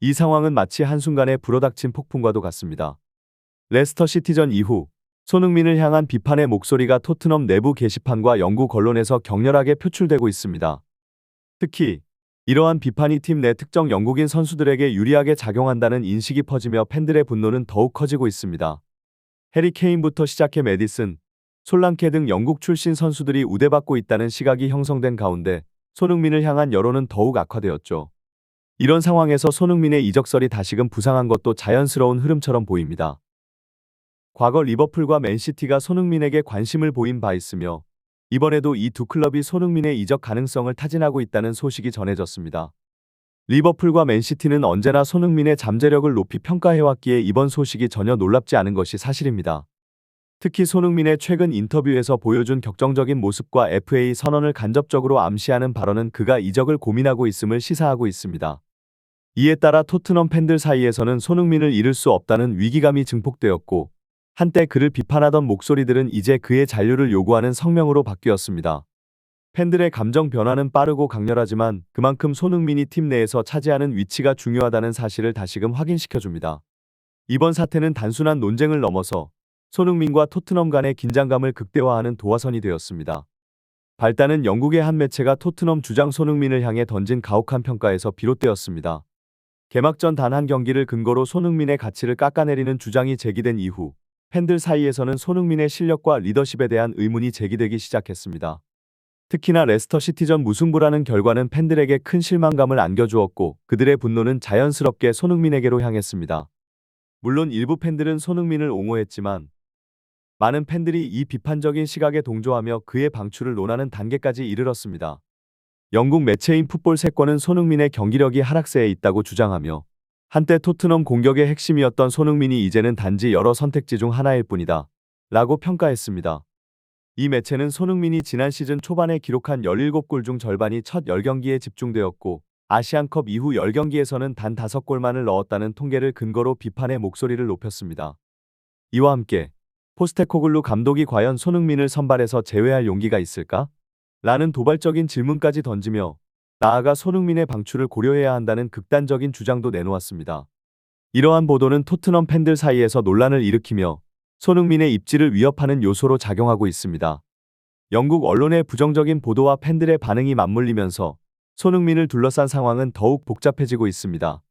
이 상황은 마치 한순간에 불어닥친 폭풍과도 같습니다. 레스터 시티전 이후 손흥민을 향한 비판의 목소리가 토트넘 내부 게시판과 영국 언론에서 격렬하게 표출되고 있습니다. 특히 이러한 비판이 팀 내 특정 영국인 선수들에게 유리하게 작용한다는 인식이 퍼지며 팬들의 분노는 더욱 커지고 있습니다. 해리 케인부터 시작해 메디슨, 솔랑케 등 영국 출신 선수들이 우대받고 있다는 시각이 형성된 가운데 손흥민을 향한 여론은 더욱 악화되었죠. 이런 상황에서 손흥민의 이적설이 다시금 부상한 것도 자연스러운 흐름처럼 보입니다. 과거 리버풀과 맨시티가 손흥민에게 관심을 보인 바 있으며 이번에도 이 두 클럽이 손흥민의 이적 가능성을 타진하고 있다는 소식이 전해졌습니다. 리버풀과 맨시티는 언제나 손흥민의 잠재력을 높이 평가해왔기에 이번 소식이 전혀 놀랍지 않은 것이 사실입니다. 특히 손흥민의 최근 인터뷰에서 보여준 격정적인 모습과 FA 선언을 간접적으로 암시하는 발언은 그가 이적을 고민하고 있음을 시사하고 있습니다. 이에 따라 토트넘 팬들 사이에서는 손흥민을 잃을 수 없다는 위기감이 증폭되었고 한때 그를 비판하던 목소리들은 이제 그의 잔류를 요구하는 성명으로 바뀌었습니다. 팬들의 감정 변화는 빠르고 강렬하지만 그만큼 손흥민이 팀 내에서 차지하는 위치가 중요하다는 사실을 다시금 확인시켜줍니다. 이번 사태는 단순한 논쟁을 넘어서 손흥민과 토트넘 간의 긴장감을 극대화하는 도화선이 되었습니다. 발단은 영국의 한 매체가 토트넘 주장 손흥민을 향해 던진 가혹한 평가에서 비롯되었습니다. 개막전 단 한 경기를 근거로 손흥민의 가치를 깎아내리는 주장이 제기된 이후 팬들 사이에서는 손흥민의 실력과 리더십에 대한 의문이 제기되기 시작했습니다. 특히나 레스터 시티전 무승부라는 결과는 팬들에게 큰 실망감을 안겨주었고 그들의 분노는 자연스럽게 손흥민에게로 향했습니다. 물론 일부 팬들은 손흥민을 옹호했지만 많은 팬들이 이 비판적인 시각에 동조하며 그의 방출을 논하는 단계까지 이르렀습니다. 영국 매체인 풋볼 세권은 손흥민의 경기력이 하락세에 있다고 주장하며 한때 토트넘 공격의 핵심이었던 손흥민이 이제는 단지 여러 선택지 중 하나일 뿐이다 라고 평가했습니다. 이 매체는 손흥민이 지난 시즌 초반에 기록한 17골 중 절반이 첫 10경기에 집중되었고 아시안컵 이후 10경기에서는 단 5골만을 넣었다는 통계를 근거로 비판의 목소리를 높였습니다. 이와 함께 포스테코글루 감독이 과연 손흥민을 선발에서 제외할 용기가 있을까? 라는 도발적인 질문까지 던지며 나아가 손흥민의 방출을 고려해야 한다는 극단적인 주장도 내놓았습니다. 이러한 보도는 토트넘 팬들 사이에서 논란을 일으키며 손흥민의 입지를 위협하는 요소로 작용하고 있습니다. 영국 언론의 부정적인 보도와 팬들의 반응이 맞물리면서 손흥민을 둘러싼 상황은 더욱 복잡해지고 있습니다.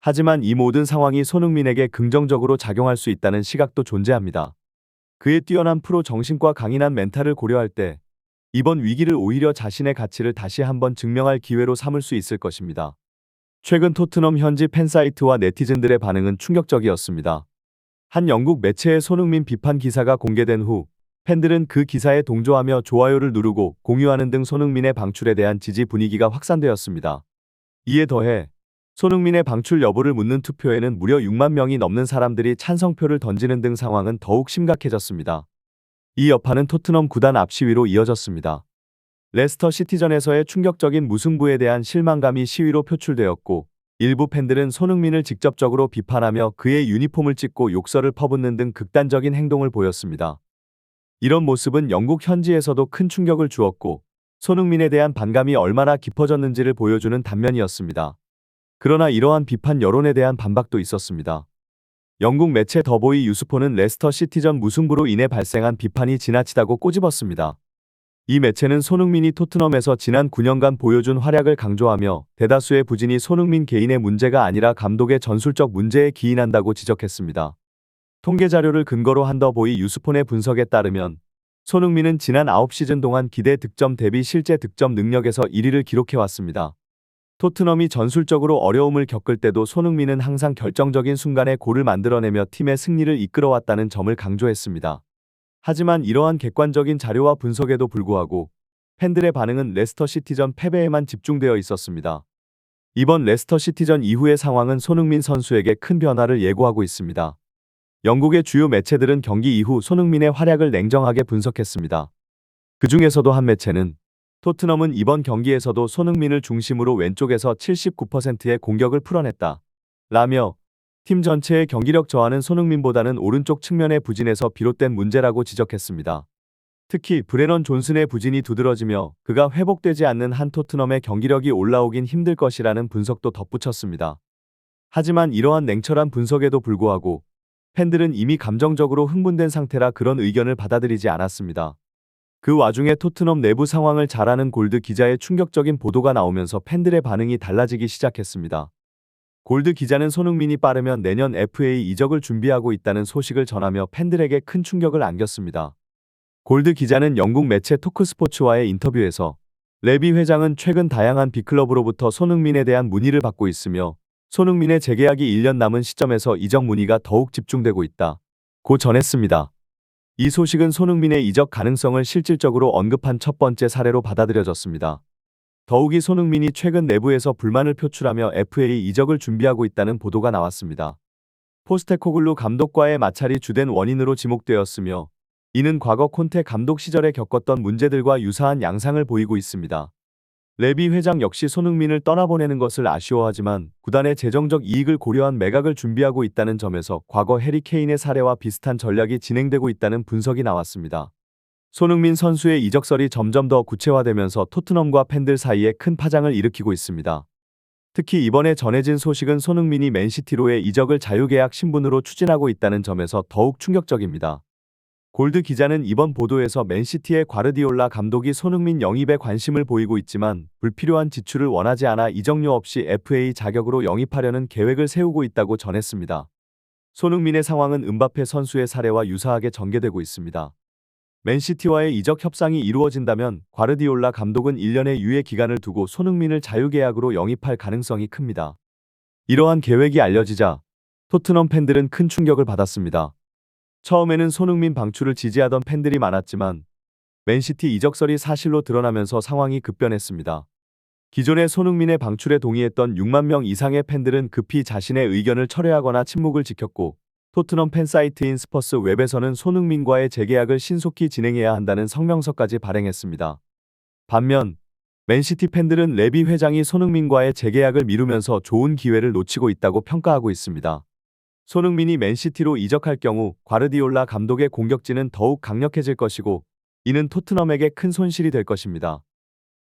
하지만 이 모든 상황이 손흥민에게 긍정적으로 작용할 수 있다는 시각도 존재합니다. 그의 뛰어난 프로 정신과 강인한 멘탈을 고려할 때 이번 위기를 오히려 자신의 가치를 다시 한번 증명할 기회로 삼을 수 있을 것입니다. 최근 토트넘 현지 팬사이트와 네티즌들의 반응은 충격적이었습니다. 한 영국 매체의 손흥민 비판 기사가 공개된 후 팬들은 그 기사에 동조하며 좋아요를 누르고 공유하는 등 손흥민의 방출에 대한 지지 분위기가 확산되었습니다. 이에 더해 손흥민의 방출 여부를 묻는 투표에는 무려 6만 명이 넘는 사람들이 찬성표를 던지는 등 상황은 더욱 심각해졌습니다. 이 여파는 토트넘 구단 앞시위로 이어졌습니다. 레스터 시티전에서의 충격적인 무승부에 대한 실망감이 시위로 표출되었고 일부 팬들은 손흥민을 직접적으로 비판하며 그의 유니폼을 찢고 욕설을 퍼붓는 등 극단적인 행동을 보였습니다. 이런 모습은 영국 현지에서도 큰 충격을 주었고 손흥민에 대한 반감이 얼마나 깊어졌는지를 보여주는 단면이었습니다. 그러나 이러한 비판 여론에 대한 반박도 있었습니다. 영국 매체 더보이 유스포는 레스터 시티전 무승부로 인해 발생한 비판이 지나치다고 꼬집었습니다. 이 매체는 손흥민이 토트넘에서 지난 9년간 보여준 활약을 강조하며 대다수의 부진이 손흥민 개인의 문제가 아니라 감독의 전술적 문제에 기인한다고 지적했습니다. 통계 자료를 근거로 한 더보이 유스폰의 분석에 따르면 손흥민은 지난 9시즌 동안 기대 득점 대비 실제 득점 능력에서 1위를 기록해왔습니다. 토트넘이 전술적으로 어려움을 겪을 때도 손흥민은 항상 결정적인 순간에 골을 만들어내며 팀의 승리를 이끌어왔다는 점을 강조했습니다. 하지만 이러한 객관적인 자료와 분석에도 불구하고 팬들의 반응은 레스터 시티전 패배에만 집중되어 있었습니다. 이번 레스터 시티전 이후의 상황은 손흥민 선수에게 큰 변화를 예고하고 있습니다. 영국의 주요 매체들은 경기 이후 손흥민의 활약을 냉정하게 분석했습니다. 그 중에서도 한 매체는 토트넘은 이번 경기에서도 손흥민을 중심으로 왼쪽에서 79%의 공격을 풀어냈다 라며 팀 전체의 경기력 저하는 손흥민보다는 오른쪽 측면의 부진에서 비롯된 문제라고 지적했습니다. 특히 브레넌 존슨의 부진이 두드러지며 그가 회복되지 않는 한 토트넘의 경기력이 올라오긴 힘들 것이라는 분석도 덧붙였습니다. 하지만 이러한 냉철한 분석에도 불구하고 팬들은 이미 감정적으로 흥분된 상태라 그런 의견을 받아들이지 않았습니다. 그 와중에 토트넘 내부 상황을 잘 아는 골드 기자의 충격적인 보도가 나오면서 팬들의 반응이 달라지기 시작했습니다. 골드 기자는 손흥민이 빠르면 내년 FA 이적을 준비하고 있다는 소식을 전하며 팬들에게 큰 충격을 안겼습니다. 골드 기자는 영국 매체 토크스포츠와의 인터뷰에서 레비 회장은 최근 다양한 빅클럽으로부터 손흥민에 대한 문의를 받고 있으며 손흥민의 재계약이 1년 남은 시점에서 이적 문의가 더욱 집중되고 있다 고 전했습니다. 이 소식은 손흥민의 이적 가능성을 실질적으로 언급한 첫 번째 사례로 받아들여졌습니다. 더욱이 손흥민이 최근 내부에서 불만을 표출하며 FA 이적을 준비하고 있다는 보도가 나왔습니다. 포스테코글루 감독과의 마찰이 주된 원인으로 지목되었으며 이는 과거 콘테 감독 시절에 겪었던 문제들과 유사한 양상을 보이고 있습니다. 레비 회장 역시 손흥민을 떠나보내는 것을 아쉬워하지만 구단의 재정적 이익을 고려한 매각을 준비하고 있다는 점에서 과거 해리 케인의 사례와 비슷한 전략이 진행되고 있다는 분석이 나왔습니다. 손흥민 선수의 이적설이 점점 더 구체화되면서 토트넘과 팬들 사이에 큰 파장을 일으키고 있습니다. 특히 이번에 전해진 소식은 손흥민이 맨시티로의 이적을 자유계약 신분으로 추진하고 있다는 점에서 더욱 충격적입니다. 골드 기자는 이번 보도에서 맨시티의 과르디올라 감독이 손흥민 영입에 관심을 보이고 있지만 불필요한 지출을 원하지 않아 이적료 없이 FA 자격으로 영입하려는 계획을 세우고 있다고 전했습니다. 손흥민의 상황은 음바페 선수의 사례와 유사하게 전개되고 있습니다. 맨시티와의 이적 협상이 이루어진다면 과르디올라 감독은 1년의 유예 기간을 두고 손흥민을 자유계약으로 영입할 가능성이 큽니다. 이러한 계획이 알려지자 토트넘 팬들은 큰 충격을 받았습니다. 처음에는 손흥민 방출을 지지하던 팬들이 많았지만 맨시티 이적설이 사실로 드러나면서 상황이 급변했습니다. 기존의 손흥민의 방출에 동의했던 6만 명 이상의 팬들은 급히 자신의 의견을 철회하거나 침묵을 지켰고 토트넘 팬사이트인 스퍼스 웹에서는 손흥민과의 재계약을 신속히 진행해야 한다는 성명서까지 발행했습니다. 반면 맨시티 팬들은 레비 회장이 손흥민과의 재계약을 미루면서 좋은 기회를 놓치고 있다고 평가하고 있습니다. 손흥민이 맨시티로 이적할 경우 과르디올라 감독의 공격진은 더욱 강력해질 것이고 이는 토트넘에게 큰 손실이 될 것입니다.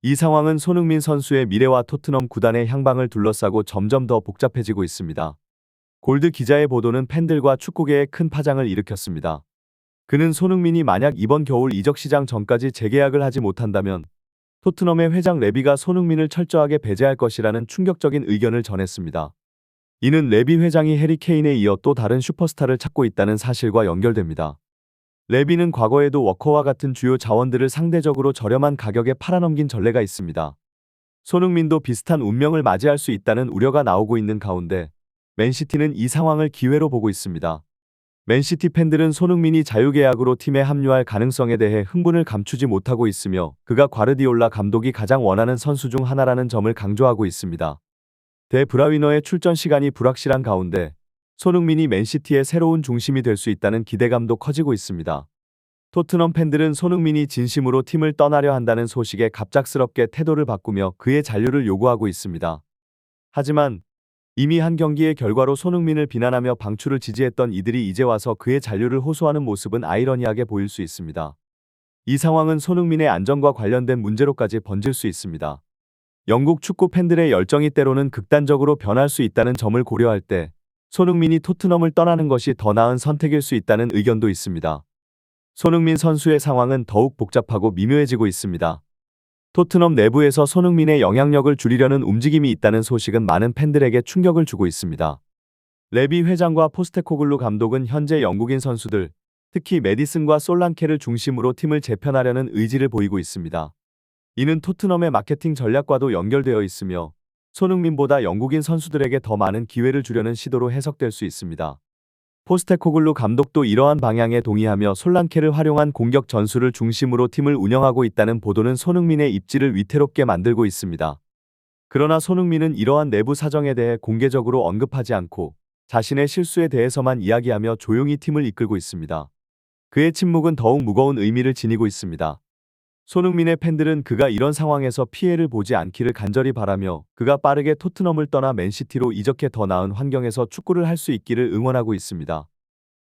이 상황은 손흥민 선수의 미래와 토트넘 구단의 향방을 둘러싸고 점점 더 복잡해지고 있습니다. 골드 기자의 보도는 팬들과 축구계에 큰 파장을 일으켰습니다. 그는 손흥민이 만약 이번 겨울 이적 시장 전까지 재계약을 하지 못한다면 토트넘의 회장 레비가 손흥민을 철저하게 배제할 것이라는 충격적인 의견을 전했습니다. 이는 레비 회장이 해리 케인에 이어 또 다른 슈퍼스타를 찾고 있다는 사실과 연결됩니다. 레비는 과거에도 워커와 같은 주요 자원들을 상대적으로 저렴한 가격에 팔아넘긴 전례가 있습니다. 손흥민도 비슷한 운명을 맞이할 수 있다는 우려가 나오고 있는 가운데 맨시티는 이 상황을 기회로 보고 있습니다. 맨시티 팬들은 손흥민이 자유계약으로 팀에 합류할 가능성에 대해 흥분을 감추지 못하고 있으며 그가 과르디올라 감독이 가장 원하는 선수 중 하나라는 점을 강조하고 있습니다. 데 브라위너의 출전 시간이 불확실한 가운데 손흥민이 맨시티의 새로운 중심이 될 수 있다는 기대감도 커지고 있습니다. 토트넘 팬들은 손흥민이 진심으로 팀을 떠나려 한다는 소식에 갑작스럽게 태도를 바꾸며 그의 잔류를 요구하고 있습니다. 하지만 이미 한 경기의 결과로 손흥민을 비난하며 방출을 지지했던 이들이 이제 와서 그의 잔류를 호소하는 모습은 아이러니하게 보일 수 있습니다. 이 상황은 손흥민의 안전과 관련된 문제로까지 번질 수 있습니다. 영국 축구 팬들의 열정이 때로는 극단적으로 변할 수 있다는 점을 고려할 때 손흥민이 토트넘을 떠나는 것이 더 나은 선택일 수 있다는 의견도 있습니다. 손흥민 선수의 상황은 더욱 복잡하고 미묘해지고 있습니다. 토트넘 내부에서 손흥민의 영향력을 줄이려는 움직임이 있다는 소식은 많은 팬들에게 충격을 주고 있습니다. 레비 회장과 포스테코글루 감독은 현재 영국인 선수들, 특히 메디슨과 솔랑케를 중심으로 팀을 재편하려는 의지를 보이고 있습니다. 이는 토트넘의 마케팅 전략과도 연결되어 있으며 손흥민보다 영국인 선수들에게 더 많은 기회를 주려는 시도로 해석될 수 있습니다. 포스테코글루 감독도 이러한 방향에 동의하며 솔랑케를 활용한 공격 전술을 중심으로 팀을 운영하고 있다는 보도는 손흥민의 입지를 위태롭게 만들고 있습니다. 그러나 손흥민은 이러한 내부 사정에 대해 공개적으로 언급하지 않고 자신의 실수에 대해서만 이야기하며 조용히 팀을 이끌고 있습니다. 그의 침묵은 더욱 무거운 의미를 지니고 있습니다. 손흥민의 팬들은 그가 이런 상황에서 피해를 보지 않기를 간절히 바라며 그가 빠르게 토트넘을 떠나 맨시티로 이적해 더 나은 환경에서 축구를 할 수 있기를 응원하고 있습니다.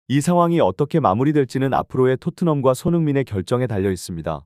이 상황이 어떻게 마무리될지는 앞으로의 토트넘과 손흥민의 결정에 달려 있습니다.